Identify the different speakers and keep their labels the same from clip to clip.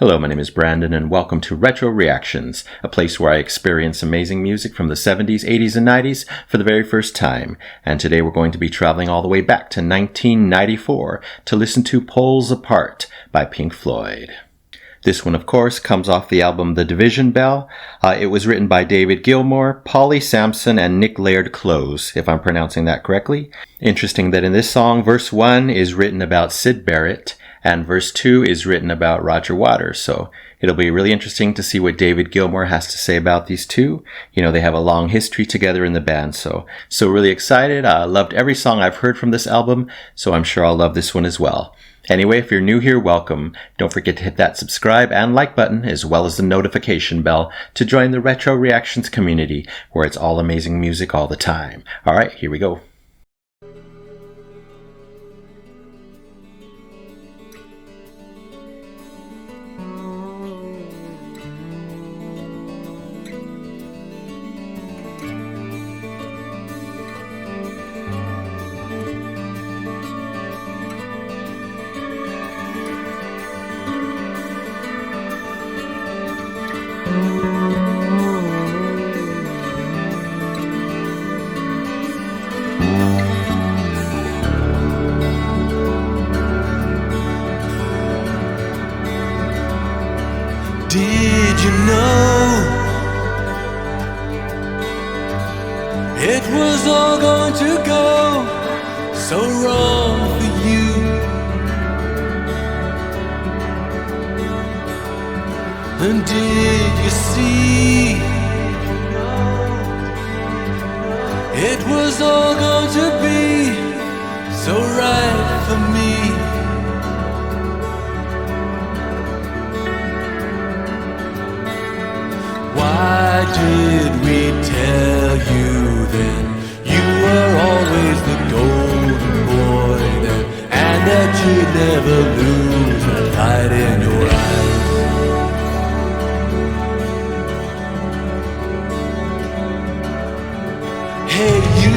Speaker 1: Hello, my name is Brandon and welcome to Retro Reactions, a place where I experience amazing music from the 70s, 80s, and 90s for the very first time. And today we're going to be traveling all the way back to 1994 to listen to Poles Apart by Pink Floyd. This one, of course, comes off the album The Division Bell. It was written by David Gilmour, Polly Sampson, and Nick Laird-Close, if I'm pronouncing that correctly. Interesting that in this song, verse 1 is written about Syd Barrett, and verse 2 is written about Roger Waters. So it'll be really interesting to see what David Gilmour has to say about these two. You know, they have a long history together in the band, so really excited. I loved every song I've heard from this album, so I'm sure I'll love this one as well. Anyway, if you're new here, welcome. Don't forget to hit that subscribe and like button, as well as the notification bell, to join the Retro Reactions community, where it's all amazing music all the time. All right, here we go.
Speaker 2: Did you know it was all going to go so wrong for you? And did you see it was all going to be so right for me? Why did we tell you then you were always the golden boy then, and that you'd never lose that light in your eyes? Hey you,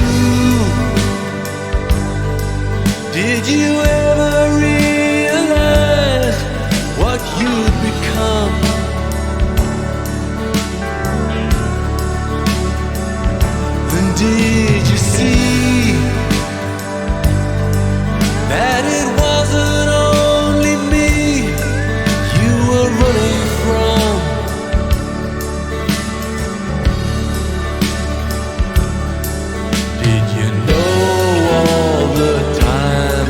Speaker 2: did you ever realize what you'd become? Did you see that it wasn't only me you were running from? Did you know all the time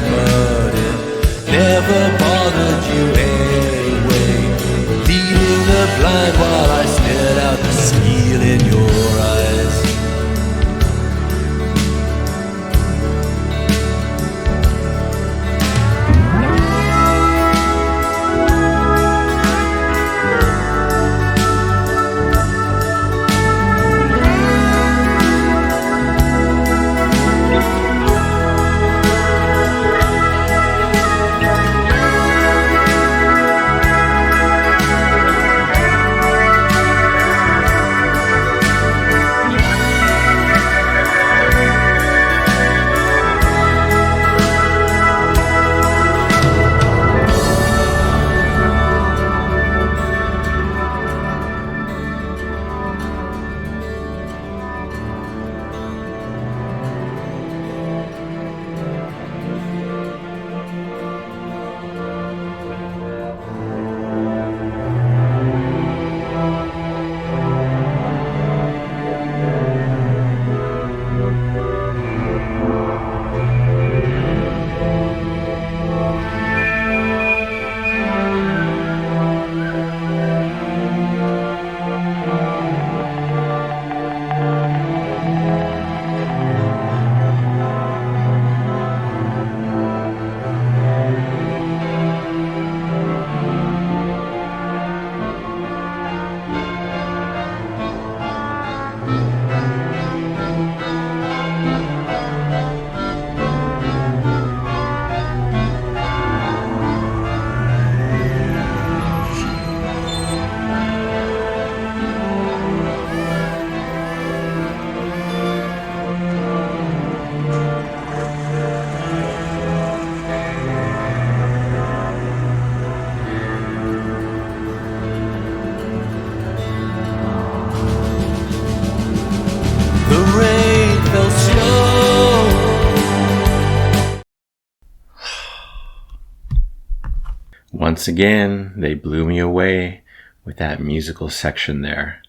Speaker 1: once again, they blew me away with that musical section there.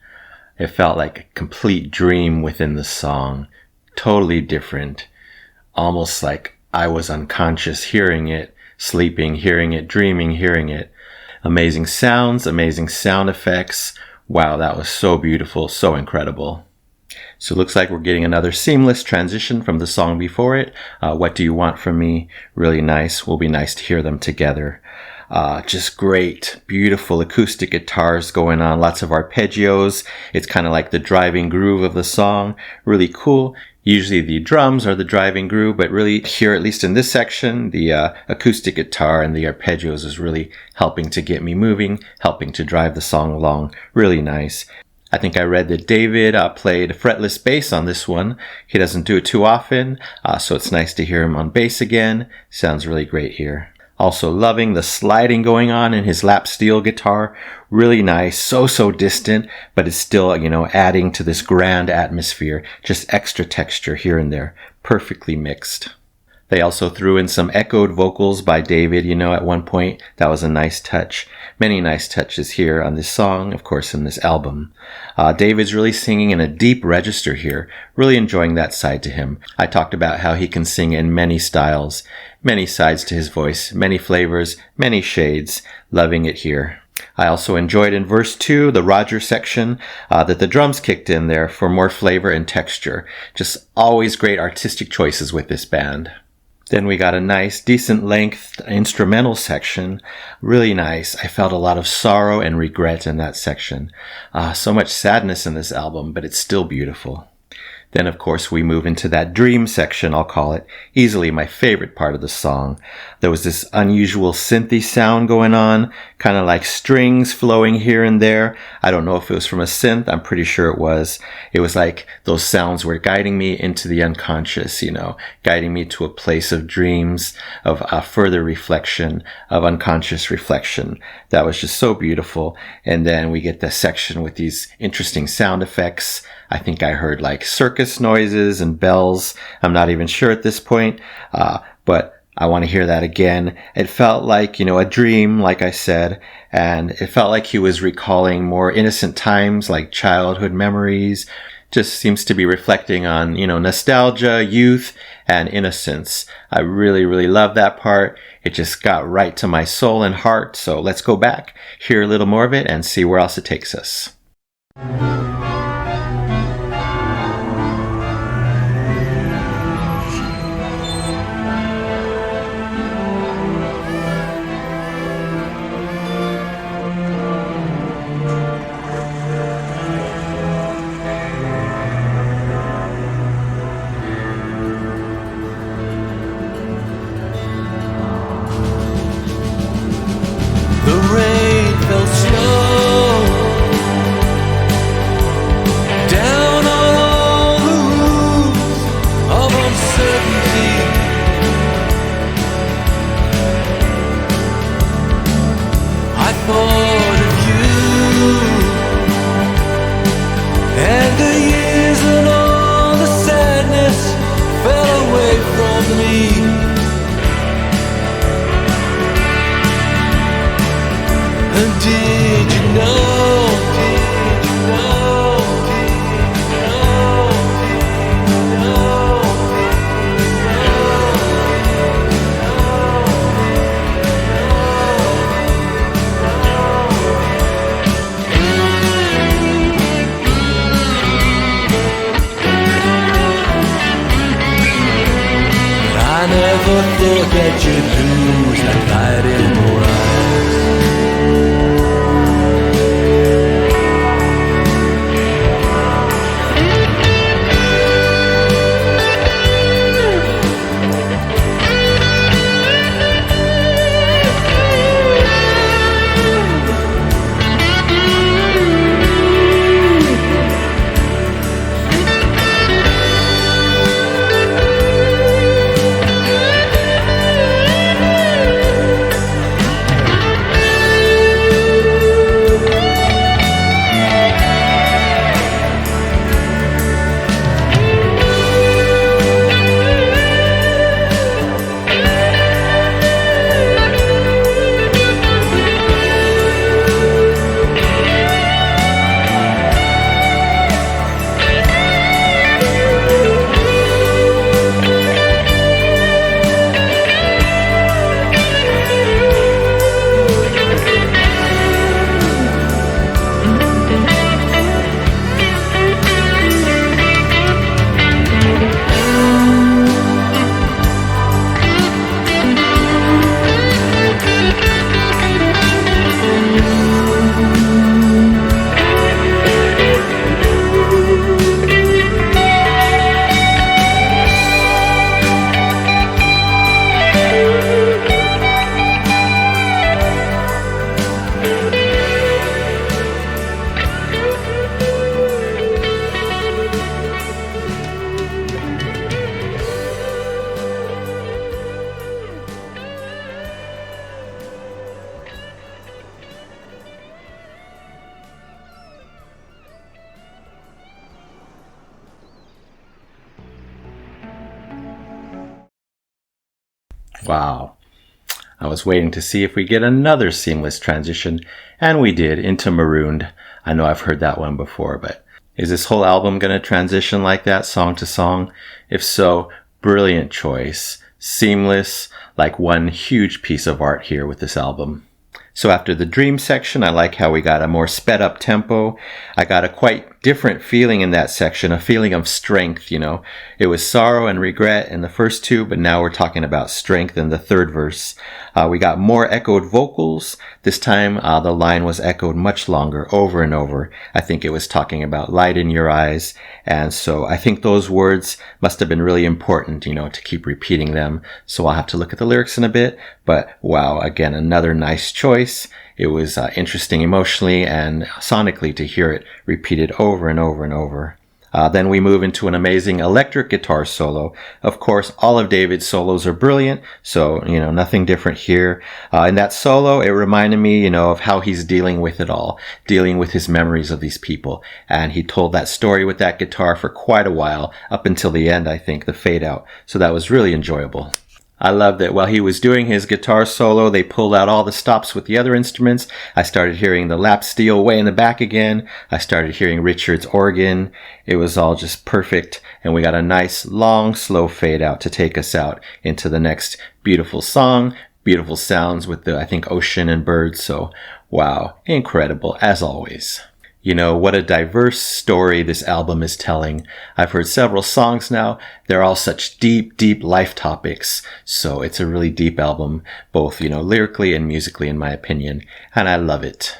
Speaker 1: It felt like a complete dream within the song, totally different, almost like I was unconscious hearing it, sleeping, hearing it, dreaming, hearing it. Amazing sounds, amazing sound effects. Wow, that was so beautiful, so incredible. So it looks like we're getting another seamless transition from the song before it. What Do You Want From Me? Really nice. Will be nice to hear them together. Just great, beautiful acoustic guitars going on, lots of arpeggios. It's kind of like the driving groove of the song. Really cool. Usually the drums are the driving groove, but really here, at least in this section, the acoustic guitar and the arpeggios is really helping to get me moving, helping to drive the song along. Really nice. I think I read that David played fretless bass on this one. He doesn't do it too often, so it's nice to hear him on bass again. Sounds really great here. Also loving the sliding going on in his lap steel guitar. Really nice, so distant, but it's still, adding to this grand atmosphere. Just extra texture here and there. Perfectly mixed. They also threw in some echoed vocals by David, at one point. That was a nice touch. Many nice touches here on this song, of course, in this album. David's really singing in a deep register here. Really enjoying that side to him. I talked about how he can sing in many styles, many sides to his voice, many flavors, many shades. Loving it here. I also enjoyed in verse 2, the Roger section, that the drums kicked in there for more flavor and texture. Just always great artistic choices with this band. Then we got a nice, decent length instrumental section. Really nice. I felt a lot of sorrow and regret in that section. So much sadness in this album, but it's still beautiful. Then, of course, we move into that dream section, I'll call it. Easily my favorite part of the song. There was this unusual synthy sound going on, kind of like strings flowing here and there. I don't know if it was from a synth. I'm pretty sure it was. It was like those sounds were guiding me into the unconscious, guiding me to a place of dreams, of further reflection, of unconscious reflection. That was just so beautiful. And then we get the section with these interesting sound effects. I think I heard like circus noises and bells. I'm not even sure at this point, but I want to hear that again. It felt like, a dream, like I said, and it felt like he was recalling more innocent times, like childhood memories. Just seems to be reflecting on, nostalgia, youth, and innocence. I really love that part. It just got right to my soul and heart. So let's go back, hear a little more of it, and see where else it takes us.
Speaker 2: That you'd lose that light in your
Speaker 1: Wow. I was waiting to see if we get another seamless transition, and we did, into Marooned. I know I've heard that one before, but is this whole album going to transition like that, song to song? If so, brilliant choice. Seamless, like one huge piece of art here with this album. So after the Dream section, I like how we got a more sped up tempo. I got a quite different feeling in that section, a feeling of strength, you know. It was sorrow and regret in the first two, but now we're talking about strength in the third verse. We got more echoed vocals. This time, the line was echoed much longer, over and over. I think it was talking about light in your eyes. And so I think those words must have been really important, you know, to keep repeating them. So I'll have to look at the lyrics in a bit. But wow, again, another nice choice. It was interesting emotionally and sonically to hear it repeated over and over and over. Then we move into an amazing electric guitar solo. Of course, all of David's solos are brilliant, so, you know, nothing different here. In that solo, it reminded me, you know, of how he's dealing with it all, dealing with his memories of these people. And he told that story with that guitar for quite a while, up until the end, I think, the fade out. So that was really enjoyable. I love that while he was doing his guitar solo, they pulled out all the stops with the other instruments. I started hearing the lap steel way in the back again. I started hearing Richard's organ. It was all just perfect. And we got a nice, long, slow fade out to take us out into the next beautiful song, beautiful sounds with the, I think, ocean and birds. So, wow, incredible, as always. You know, what a diverse story this album is telling. I've heard several songs now. They're all such deep, deep life topics. So it's a really deep album, both, you know, lyrically and musically, in my opinion. And I love it.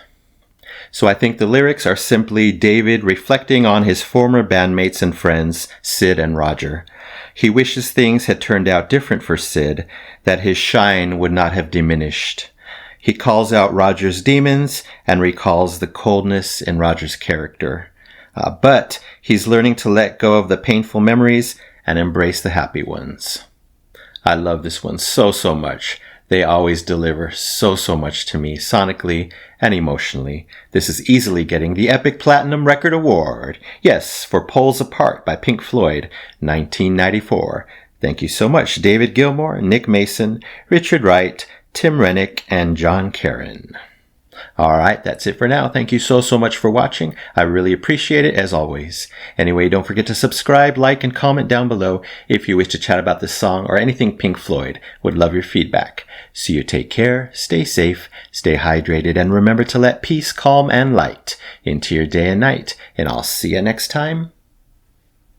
Speaker 1: So I think the lyrics are simply David reflecting on his former bandmates and friends, Sid and Roger. He wishes things had turned out different for Sid, that his shine would not have diminished. He calls out Roger's demons and recalls the coldness in Roger's character. But he's learning to let go of the painful memories and embrace the happy ones. I love this one so, so much. They always deliver so, so much to me, sonically and emotionally. This is easily getting the Epic Platinum Record Award. Yes, for Poles Apart by Pink Floyd, 1994. Thank you so much, David Gilmour, Nick Mason, Richard Wright, Tim Rennick, and John Karen. All right, that's it for now. Thank you so, so much for watching. I really appreciate it, as always. Anyway, don't forget to subscribe, like, and comment down below if you wish to chat about this song or anything Pink Floyd. Would love your feedback. So you take care, stay safe, stay hydrated, and remember to let peace, calm, and light into your day and night. And I'll see you next time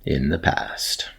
Speaker 1: in the past.